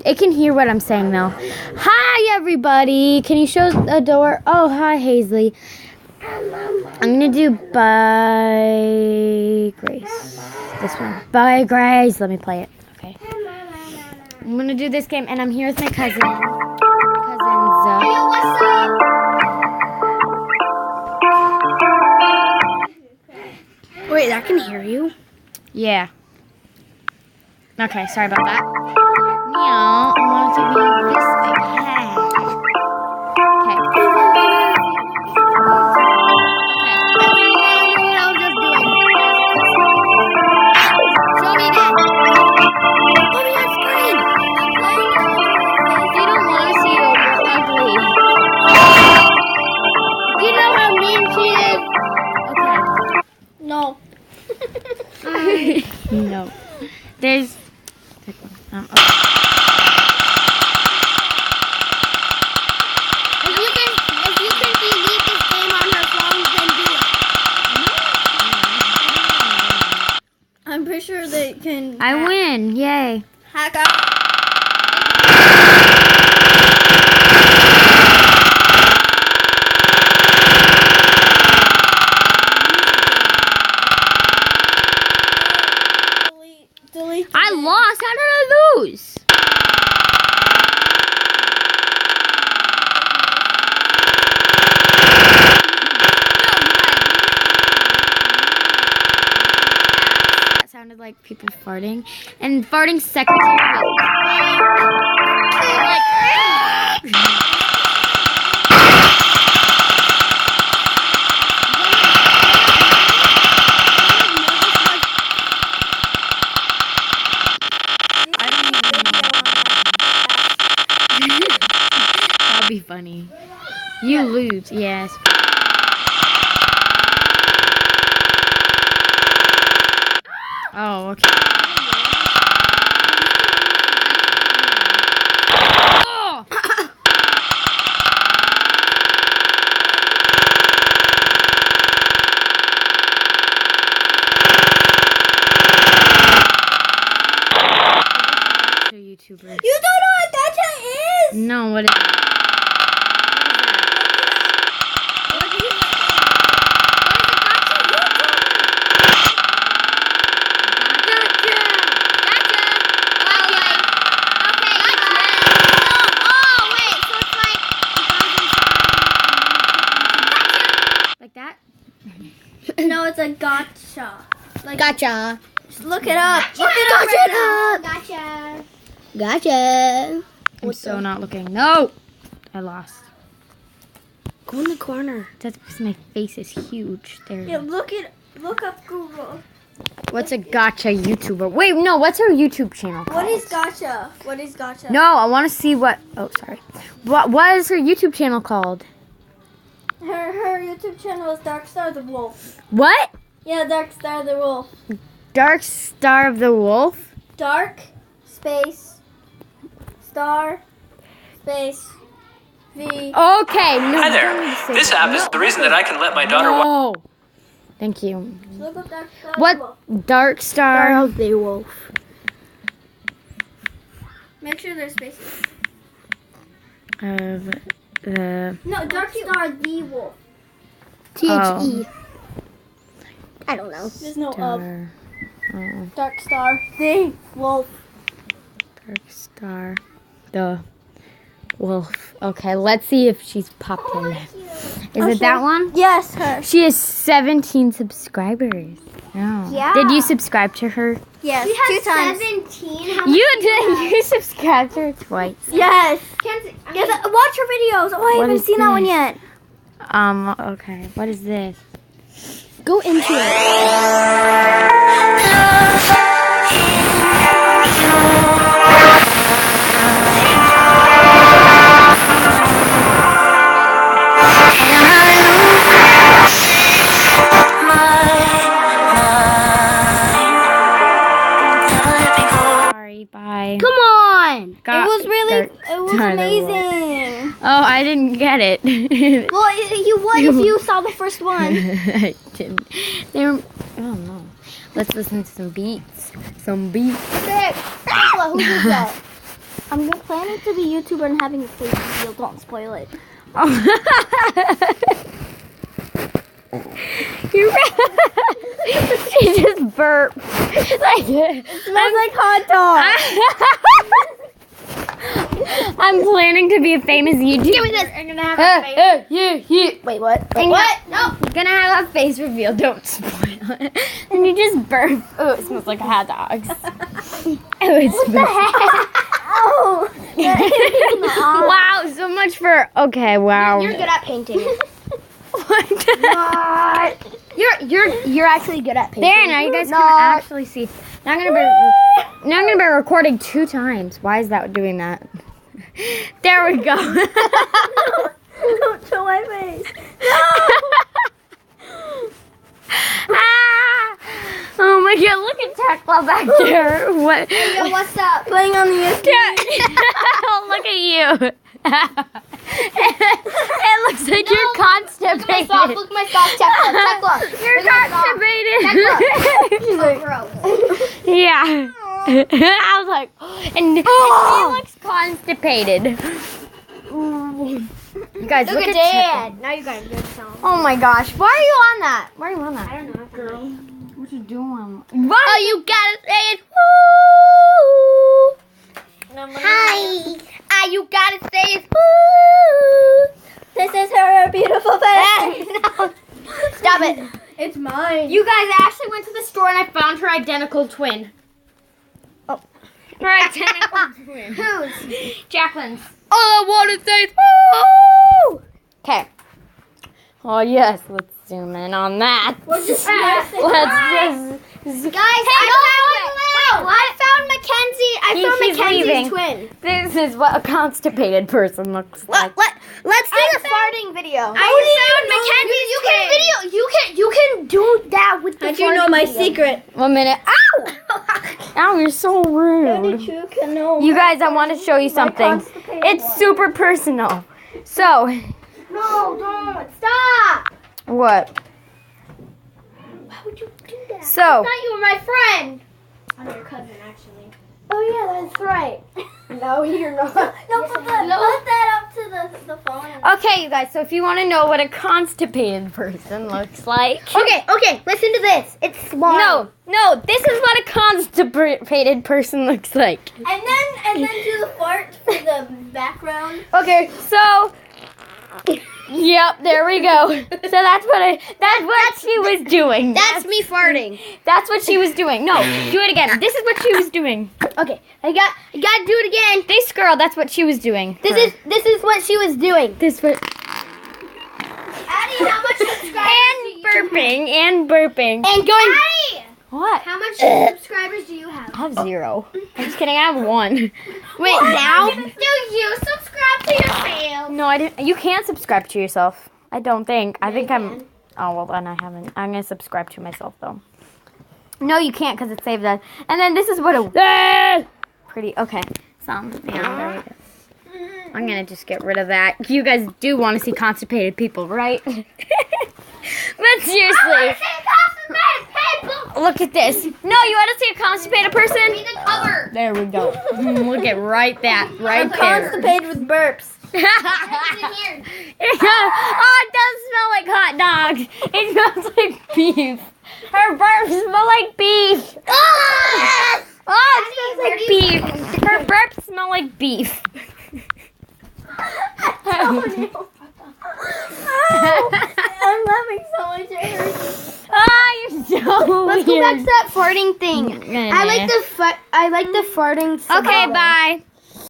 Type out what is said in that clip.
It can hear what I'm saying though. Hi everybody. Can you show the door? Oh, hi Hazley. I'm gonna do by Grace. This one. By Grace. Let me play it. Okay. I'm gonna do this game, and I'm here with my cousin. Cousins. Hey, what's up? Wait, that can hear you? Yeah. Okay, sorry about that. Meow. I want it to be this big. Hey. Okay. Show me that. Put me on screen. I'm playing this one. They don't want to see you. You're ugly. Do you know how mean she is? Okay. No. No. There's. Okay. If you can delete this game on her phone, then do it. I'm pretty sure they can. I win. Yay. Hack out. Delete. I lost. How did I lose? That sounded like people farting. And farting secretary. That'd be funny. You lose. Yes. Oh, okay. Oh! YouTuber. You don't know what gacha is? No, what is it? No, it's a gotcha. Like, Gotcha. just look it up. Look it up. Gotcha. Gotcha. I'm so not looking. No! I lost. Go in the corner. That's because my face is huge. There. Yeah, look up Google. What's a gotcha YouTuber? Wait, no, what's her YouTube channel called? What is gotcha? What is gotcha? No, I want to see what... Oh, sorry. What is her YouTube channel called? Her YouTube channel is Dark Star the Wolf. What? Yeah, Dark Star the Wolf. Dark Star of the Wolf? Dark space star space V. Okay, no. Hi there. This app is the reason that I can let my daughter watch. Oh. Thank you. Look up Dark Star What? the Wolf. Dark Star of the Wolf. Make sure there's spaces. of the... No, Dark Star the Wolf. Oh. I don't know. There's no of. Star. Oh. Dark Star the Wolf. Dark Star the Wolf. Okay, let's see if she's popped in. Is it that one? Yes, her. She has 17 subscribers. Oh. Yeah. Did you subscribe to her? Yes, We two have times. 17. How You did. You subscribed to her twice. Yes. Yes, Yes. Watch her videos. Oh, I What haven't is seen that one this? yet. Okay. What is this? Go into it. Sorry. Bye. Come on. Got it was really, Dark it was Star the Wolf. amazing. Oh, I didn't get it. Well, you would if you saw the first one. I didn't. They were. Oh no. Let's listen to some beats. Some beats. Sick. Who did that? I'm planning to be a YouTuber and having a face reveal. Don't spoil it. Oh. She just burped. Like, Smells like hot dog. I'm planning to be a famous YouTuber. Give me this. I'm gonna have a face. Wait, what? What? No. You're gonna have a face reveal. Don't spoil it. And you just burp. Oh, it smells like hot dogs. Oh, it smells. Oh. Wow, so much for. Okay, wow. You're good at painting. What? You're actually good at painting. There, now you guys can actually see. Now I'm gonna be recording 2 times. Why is that doing that? There we go. Don't show my face. Ah! Oh my god, look at Tekla back there. What? Yo, what's up? Playing on the Oh, look at you. It looks like you're constipated. Look at my sock. Tekla. You're constipated. She's like, gross. Yeah. I was like, and he looks constipated. You guys, look at Dad. Now you got a good song. Oh my gosh, why are you on that? Why are you on that? I don't know, girl. What you doing? What? Oh, you gotta say it. Woo. Hi. You gotta say it. Woo. This is her beautiful face. No. Stop it. It's mine. You guys actually went to the store and I found her identical twin. Oh. Her identical twin. Whose? Jacqueline's. All I want to say is woo. Okay. Oh yes, let's zoom in on that. We're just Let's just. Guys, I found Mackenzie. I found He's Mackenzie's leaving. twin. This is what a constipated person looks like. Let's do the farting video. I You can do that with the. How'd you know my secret? 1 minute. Ow! Ow, you're so rude. You can know. You guys, I want to show you something. It's super personal. So, No, don't stop. what? Why would you do that? So, I thought you were my friend. I'm your cousin, actually. Oh yeah, that's right. No, you're not. No, put that up to the phone. okay, you guys, so if you want to know what a constipated person looks like. Okay, listen to this. It's small. No, this is what a constipated person looks like. And then do the fart for the background. Okay, so yep, there we go. So that's what she was doing. That's me farting. That's what she was doing. No, do it again. This is what she was doing. Okay, I got to do it again. This girl, that's what she was doing. This is what she was doing. This what Addie, how much subscribers and burping. And going. Addie, What? how much subscribers do you have? I have 0. I'm just kidding. I have 1. Wait, now? Do you subscribe to yourself? No, I didn't. You can't subscribe to yourself. I don't think. I think I'm. Oh well, then I haven't. I'm gonna subscribe to myself though. No, you can't because it's saved that. And then this is what a pretty. Okay, sound. Yeah, there we go. I'm gonna just get rid of that. You guys do want to see constipated people, right? But seriously, look at this. No, you want to see a constipated person? Be the cover. There we go. Look at right there. I'm constipated with burps. Oh, it does smell like hot dogs. It smells like beef. Her burps smell like beef. Oh, it smells like beef. Her burps smell like beef. I'm laughing so much it hurts. Oh, you're so Let's weird. go back to that farting thing. I like the farting. Okay, bye.